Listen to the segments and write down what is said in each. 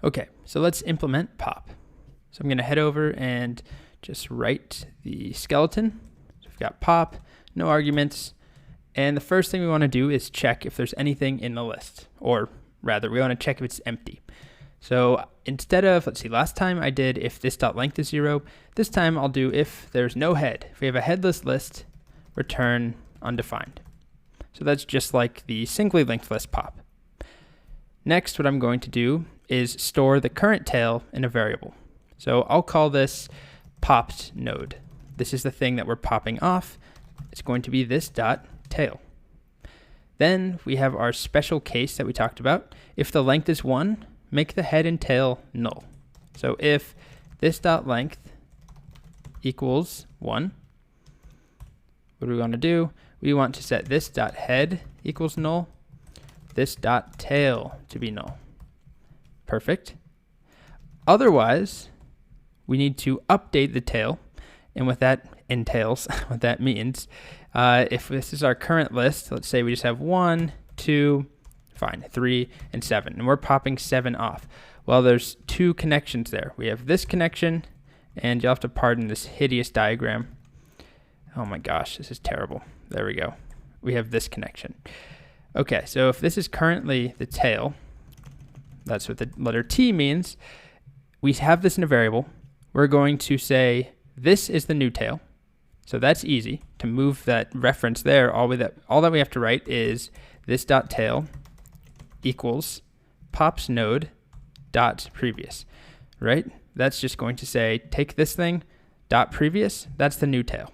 Okay, so let's implement pop. So I'm going to head over and just write the skeleton. So we've got pop, no arguments. And the first thing we want to do is check if there's anything in the list, or rather, we want to check if it's empty. So instead of, let's see, last time I did if this.length is 0, this time I'll do if there's no head. If we have a headless list, return undefined. So that's just like the singly linked list pop. Next, what I'm going to do is store the current tail in a variable. So I'll call this popped node. This is the thing that we're popping off. It's going to be this dot tail. Then we have our special case that we talked about. If the length is 1, make the head and tail null. So if this dot length equals 1, what do we want to do? We want to set this dot head equals null, this dot tail to be null. Perfect. Otherwise, we need to update the tail, and what that entails, what that means, if this is our current list, let's say we just have 1, 2, fine, 3, and 7, and we're popping 7 off. Well, there's 2 connections there. We have this connection, and you'll have to pardon this hideous diagram. Oh my gosh, this is terrible. There we go. We have this connection. Okay, so if this is currently the tail, that's what the letter T means. We have this in a variable. We're going to say this is the new tail. So that's easy to move that reference there. All that we have to write is this dot tail equals pops node dot previous, right? That's just going to say take this thing dot previous. That's the new tail.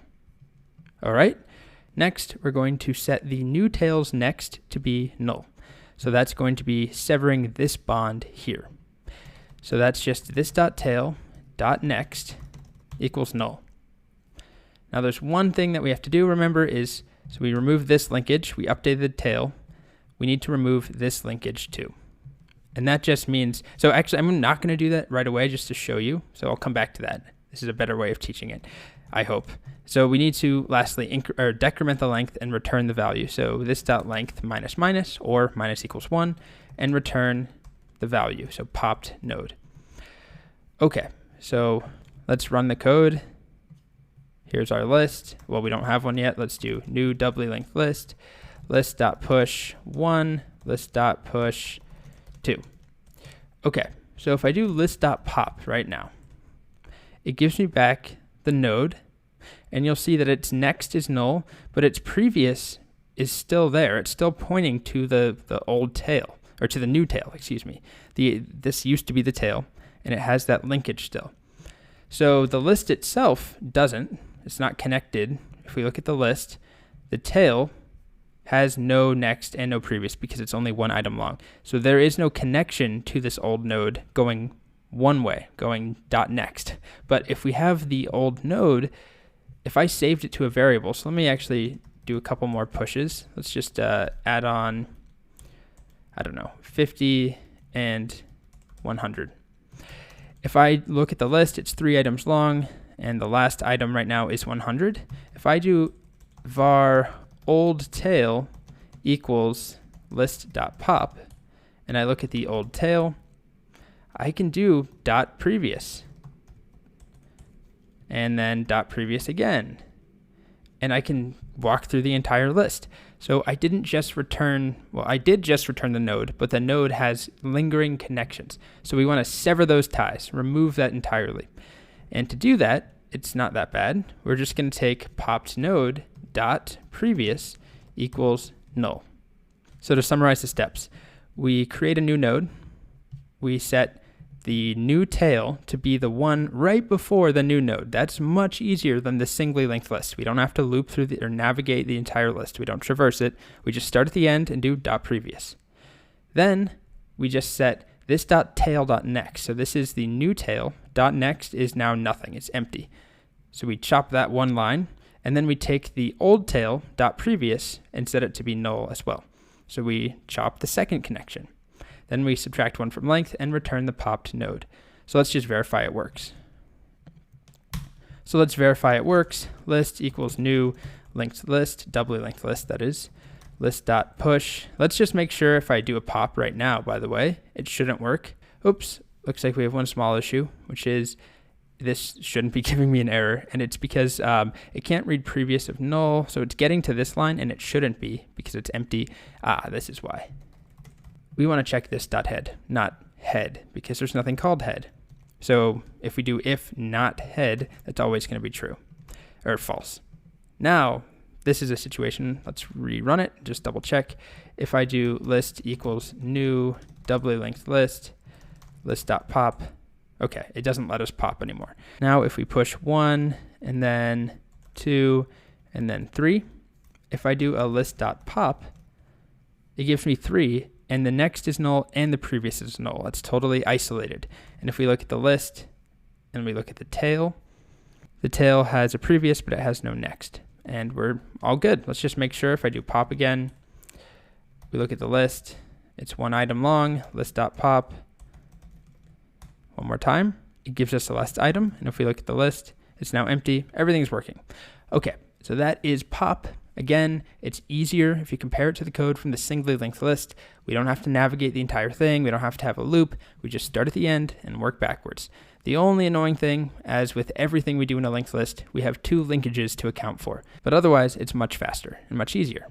All right. Next, we're going to set the new tail's next to be null. So that's going to be severing this bond here. So that's just this dot tail dot next equals null. Now there's one thing that we have to do, remember, is so we remove this linkage, we updated the tail, we need to remove this linkage too. And that just means, so actually I'm not going to do that right away just to show you, so I'll come back to that. This is a better way of teaching it, I hope. So we need to lastly decrement the length and return the value. So this dot length minus minus or minus equals 1 and return the value, so popped node. Okay, so let's run the code. Here's our list. Well, we don't have one yet. Let's do new doubly linked list, list.push 1, list.push 2. Okay, so if I do list.pop right now, it gives me back the node, and you'll see that its next is null, but its previous is still there. It's still pointing to the old tail, or to the new tail, excuse me. This used to be the tail, and it has that linkage still. So the list itself doesn't. It's not connected. If we look at the list, the tail has no next and no previous because it's only one item long. So there is no connection to this old node going one way, going dot next. But if we have the old node, if I saved it to a variable, so let me actually do a couple more pushes. Let's just add on, I don't know, 50 and 100. If I look at the list, it's 3 items long, and the last item right now is 100. If I do var old tail equals list.pop, and I look at the old tail, I can do dot previous, and then dot previous again, and I can walk through the entire list. So I didn't just return, well, I did just return the node, but the node has lingering connections. So we want to sever those ties, remove that entirely. And to do that, it's not that bad. We're just going to take popped node dot previous equals null. So to summarize the steps, we create a new node. We set the new tail to be the one right before the new node. That's much easier than the singly linked list. We don't have to loop through or navigate the entire list. We don't traverse it. We just start at the end and do dot previous. Then we just set this dot tail dot next. So this is the new tail. Dot next is now nothing. It's empty. So we chop that one line, and then we take the old tail dot previous and set it to be null as well. So we chop the second connection. Then we subtract 1 from length and return the popped node. So let's just verify it works. So let's verify it works. List equals new linked list, doubly linked list, that is. List.push. Let's just make sure if I do a pop right now, by the way, it shouldn't work. Oops, looks like we have one small issue, which is this shouldn't be giving me an error, and it's because it can't read previous of null, so it's getting to this line, and it shouldn't be because it's empty. This is why. We want to check this dot head, not head, because there's nothing called head. So if we do if not head, that's always going to be true, or false. Now, this is a situation, let's rerun it, just double check. If I do list equals new doubly linked list, list.pop, okay, it doesn't let us pop anymore. Now if we push 1 and then 2 and then 3, if I do a list.pop, it gives me 3, and the next is null and the previous is null. It's totally isolated. And if we look at the list and we look at the tail has a previous, but it has no next. And we're all good. Let's just make sure if I do pop again, we look at the list, it's one item long, list.pop. One more time, it gives us the last item. And if we look at the list, it's now empty. Everything's working. Okay, so that is pop. Again, it's easier if you compare it to the code from the singly linked list. We don't have to navigate the entire thing. We don't have to have a loop. We just start at the end and work backwards. The only annoying thing, as with everything we do in a linked list, we have 2 linkages to account for. But otherwise, it's much faster and much easier.